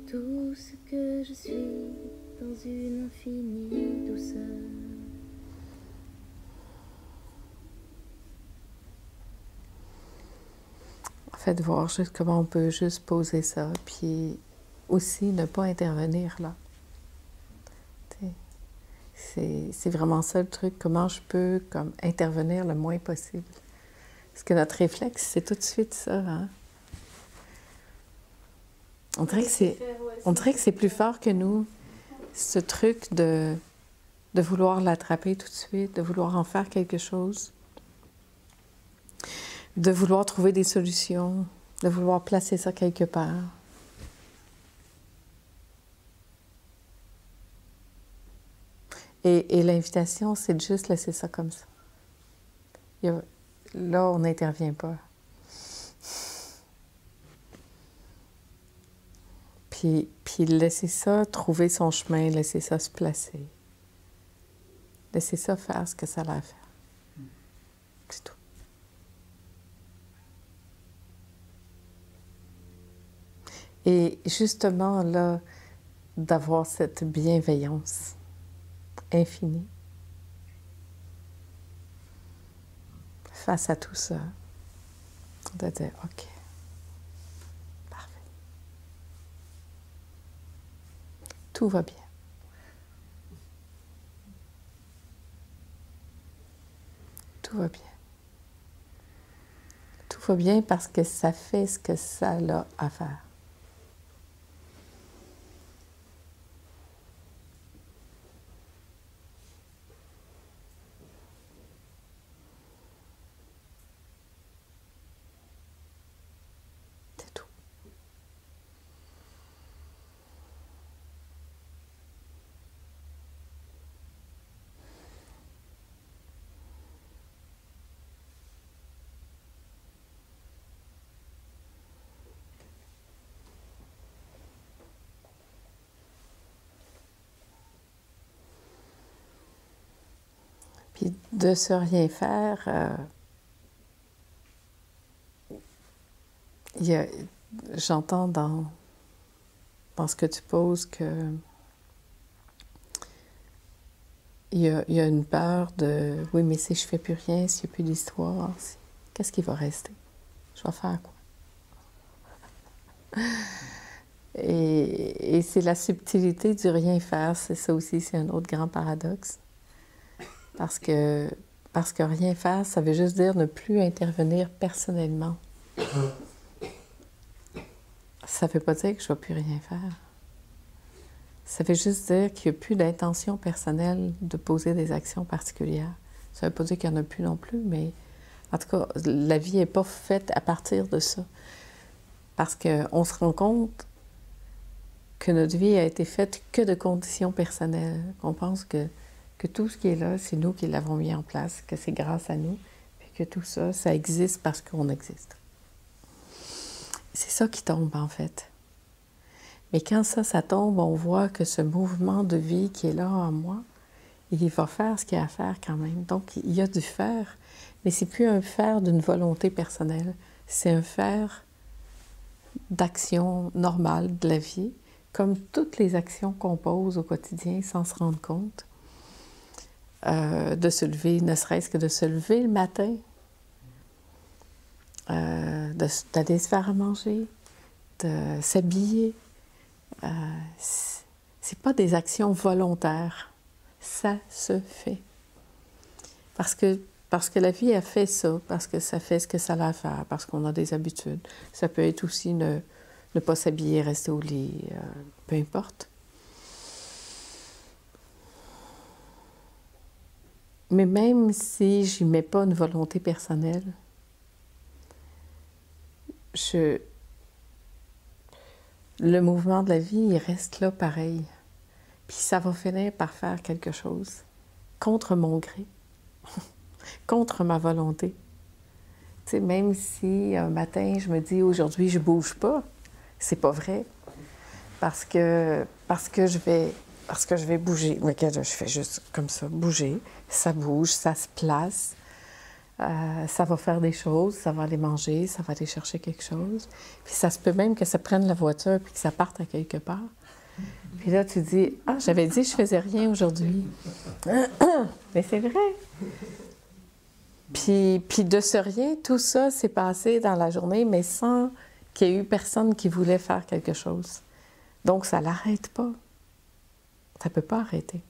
tout ce que je suis dans une infinie douceur. Faites voir juste comment on peut juste poser ça, puis aussi ne pas intervenir là. C'est vraiment ça le truc, comment je peux comme intervenir le moins possible. Parce que notre réflexe, c'est tout de suite ça. Hein? On dirait que c'est plus fort que nous, ce truc de vouloir l'attraper tout de suite, de vouloir en faire quelque chose, de vouloir trouver des solutions, de vouloir placer ça quelque part. Et l'invitation, c'est de juste laisser ça comme ça. Là, on n'intervient pas. Puis laisser ça trouver son chemin, laisser ça se placer. Laisser ça faire ce que ça a à faire. C'est tout. Et justement, là, d'avoir cette bienveillance infinie face à tout ça, de dire « OK, parfait, tout va bien. Tout va bien. Tout va bien parce que ça fait ce que ça a à faire. » C'est tout. Puis de se rien faire, j'entends dans ce que tu poses que il y a une peur de « oui, mais si je fais plus rien, s'il n'y a plus d'histoire, qu'est-ce qui va rester? Je vais faire quoi? » Et c'est la subtilité du rien faire, c'est ça aussi, c'est un autre grand paradoxe. Parce que rien faire, ça veut juste dire ne plus intervenir personnellement. Ça ne veut pas dire que je ne vais plus rien faire. Ça veut juste dire qu'il n'y a plus d'intention personnelle de poser des actions particulières. Ça ne veut pas dire qu'il n'y en a plus non plus, mais en tout cas, la vie n'est pas faite à partir de ça. Parce qu'on se rend compte que notre vie a été faite que de conditions personnelles. On pense que tout ce qui est là, c'est nous qui l'avons mis en place, que c'est grâce à nous, puis que tout ça, ça existe parce qu'on existe. C'est ça qui tombe, en fait. Mais quand ça tombe, on voit que ce mouvement de vie qui est là en moi, il va faire ce qu'il y a à faire quand même. Donc, il y a du faire, mais c'est plus un faire d'une volonté personnelle. C'est un faire d'action normale de la vie, comme toutes les actions qu'on pose au quotidien sans se rendre compte. De se lever, ne serait-ce que de se lever le matin, d'aller se faire à manger, de s'habiller. C'est pas des actions volontaires. Ça se fait. Parce que la vie a fait ça, parce que ça fait ce que ça a à faire, parce qu'on a des habitudes. Ça peut être aussi ne pas s'habiller, rester au lit, peu importe. Mais même si je n'y mets pas une volonté personnelle, le mouvement de la vie, il reste là pareil. Puis ça va finir par faire quelque chose contre mon gré, contre ma volonté. Tu sais, même si un matin, je me dis « aujourd'hui, je ne bouge pas », c'est pas vrai. Parce que je vais bouger. Regarde, je fais juste comme ça, bouger. Ça bouge, ça se place. Ça va faire des choses, ça va aller manger, ça va aller chercher quelque chose. Puis ça se peut même que ça prenne la voiture puis que ça parte à quelque part. Puis là, tu dis, « Ah, j'avais dit que je faisais rien aujourd'hui. » Mais c'est vrai. Puis de ce rien, tout ça s'est passé dans la journée, mais sans qu'il y ait eu personne qui voulait faire quelque chose. Donc, ça ne l'arrête pas. Ça ne peut pas arrêter.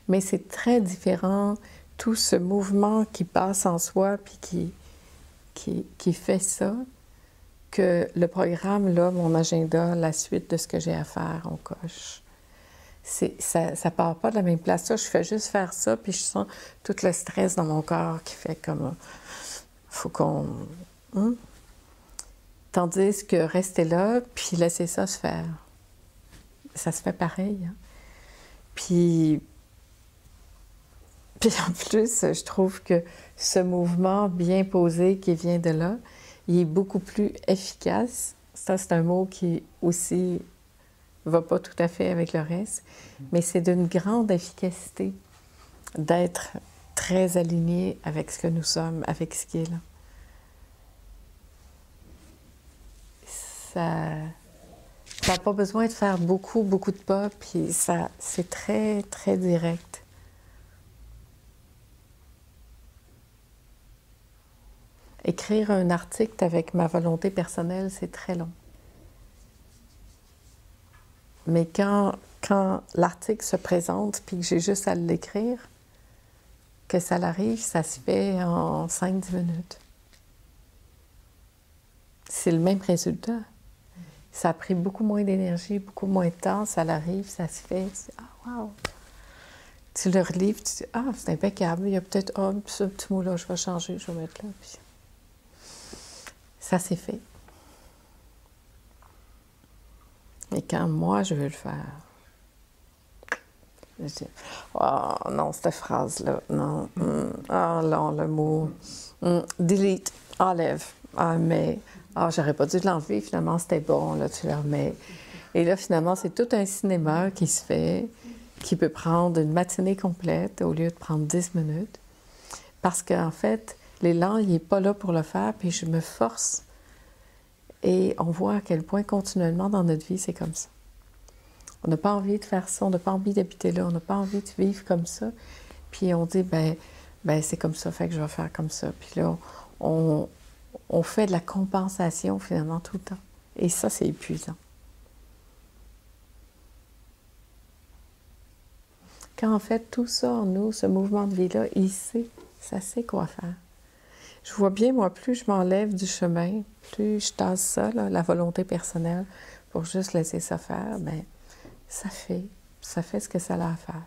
Mais c'est très différent, tout ce mouvement qui passe en soi puis qui fait ça, que le programme, là, mon agenda, la suite de ce que j'ai à faire, on coche. Ça ne part pas de la même place. Là, je fais juste faire ça, puis je sens tout le stress dans mon corps qui fait comme... faut qu'on... Tandis que rester là, puis laisser ça se faire. Ça se fait pareil. Hein? Puis en plus, je trouve que ce mouvement bien posé qui vient de là, il est beaucoup plus efficace. Ça, c'est un mot qui aussi ne va pas tout à fait avec le reste, mais c'est d'une grande efficacité d'être très aligné avec ce que nous sommes, avec ce qui est là. Ça n'a pas besoin de faire beaucoup de pas, puis c'est très, très direct. Écrire un article avec ma volonté personnelle, c'est très long. Mais quand l'article se présente puis que j'ai juste à l'écrire, que ça l'arrive, ça se fait en 5-10 minutes. C'est le même résultat. Ça a pris beaucoup moins d'énergie, beaucoup moins de temps, ça l'arrive, ça se fait. Ah, wow! Tu le relis, tu dis, ah, c'est impeccable, il y a peut-être, ce petit mot-là, je vais changer, je vais mettre là. Puis... ça s'est fait. Mais quand moi, je veux le faire, je dis, oh non, cette phrase-là, non, non, le mot, delete, enlève, mais, j'aurais pas dû l'enlever, finalement, c'était bon, là, tu le remets. Et là, finalement, c'est tout un cinéma qui se fait, qui peut prendre une matinée complète au lieu de prendre 10 minutes. Parce qu'en fait, l'élan, il n'est pas là pour le faire, puis je me force. Et on voit à quel point, continuellement, dans notre vie, c'est comme ça. On n'a pas envie de faire ça, on n'a pas envie d'habiter là, on n'a pas envie de vivre comme ça. Puis on dit, ben c'est comme ça, fait que je vais faire comme ça. Puis là, on fait de la compensation, finalement, tout le temps. Et ça, c'est épuisant. Quand en fait, tout ça en nous, ce mouvement de vie-là, ça sait quoi faire. Je vois bien, moi, plus je m'enlève du chemin, plus je tasse ça, là, la volonté personnelle, pour juste laisser ça faire, bien, ça fait ce que ça a à faire.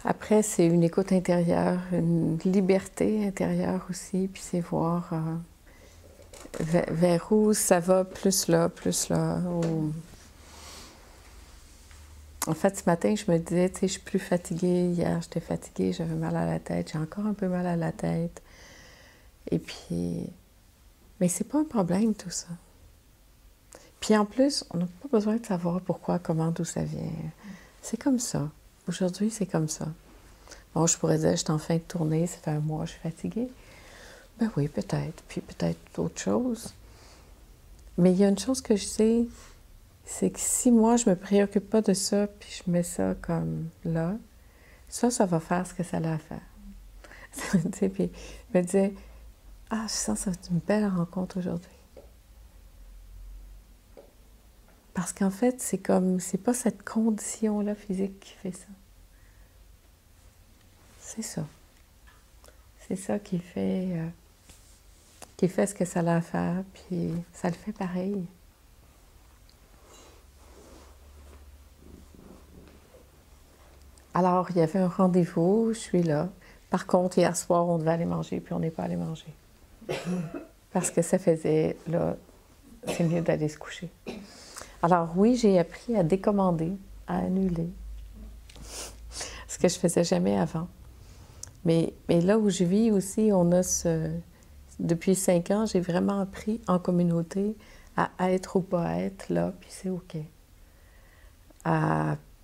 Après, c'est une écoute intérieure, une liberté intérieure aussi, puis c'est voir vers où ça va, plus là. En fait, ce matin, je me disais, tu sais, je suis plus fatiguée. Hier, j'étais fatiguée, j'avais mal à la tête. J'ai encore un peu mal à la tête. Et puis... mais c'est pas un problème, tout ça. Puis en plus, on n'a pas besoin de savoir pourquoi, comment, d'où ça vient. C'est comme ça. Aujourd'hui, c'est comme ça. Bon, je pourrais dire, je suis en fin de tournée, ça fait un mois, je suis fatiguée. Ben oui, peut-être. Puis peut-être autre chose. Mais il y a une chose que je sais, c'est que si moi, je me préoccupe pas de ça, puis je mets ça comme là, ça va faire ce que ça a à faire. Puis je me disais, je sens que ça va être une belle rencontre aujourd'hui. Parce qu'en fait, c'est pas cette condition-là physique qui fait ça. C'est ça. C'est ça qui fait ce que ça a à faire, puis ça le fait pareil. Alors, il y avait un rendez-vous, je suis là. Par contre, hier soir, on devait aller manger, puis on n'est pas allé manger. Parce que ça faisait, là, c'est mieux d'aller se coucher. Alors oui, j'ai appris à décommander, à annuler. Ce que je faisais jamais avant. Mais là où je vis aussi, on a Depuis 5 ans, j'ai vraiment appris en communauté à être ou pas être là, puis c'est OK.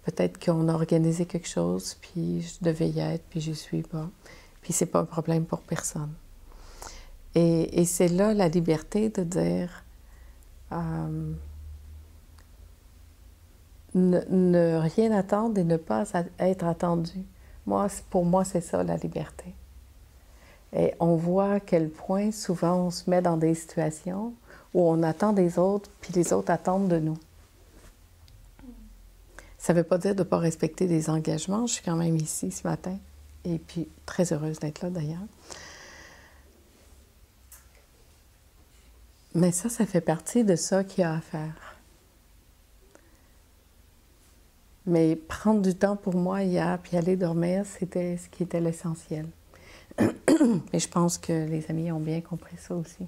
Peut-être qu'on a organisé quelque chose, puis je devais y être, puis j'y suis pas. Puis c'est pas un problème pour personne. Et c'est là la liberté de dire ne rien attendre et ne pas être attendu. Pour moi, c'est ça la liberté. Et on voit à quel point souvent on se met dans des situations où on attend des autres, puis les autres attendent de nous. Ça ne veut pas dire de ne pas respecter des engagements. Je suis quand même ici ce matin, et puis très heureuse d'être là d'ailleurs. Mais ça fait partie de ça qu'il y a à faire. Mais prendre du temps pour moi hier, puis aller dormir, c'était ce qui était l'essentiel. Et je pense que les amis ont bien compris ça aussi.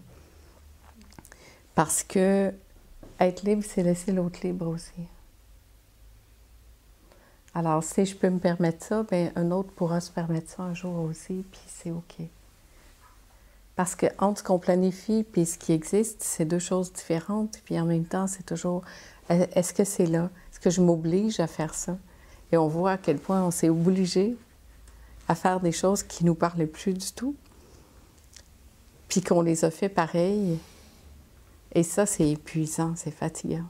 Parce que être libre, c'est laisser l'autre libre aussi. Alors, si je peux me permettre ça, bien, un autre pourra se permettre ça un jour aussi, puis c'est OK. Parce que entre ce qu'on planifie et ce qui existe, c'est deux choses différentes. Puis en même temps, c'est toujours, est-ce que c'est là? Est-ce que je m'oblige à faire ça? Et on voit à quel point on s'est obligé à faire des choses qui ne nous parlaient plus du tout, puis qu'on les a fait pareil. Et ça, c'est épuisant, c'est fatigant.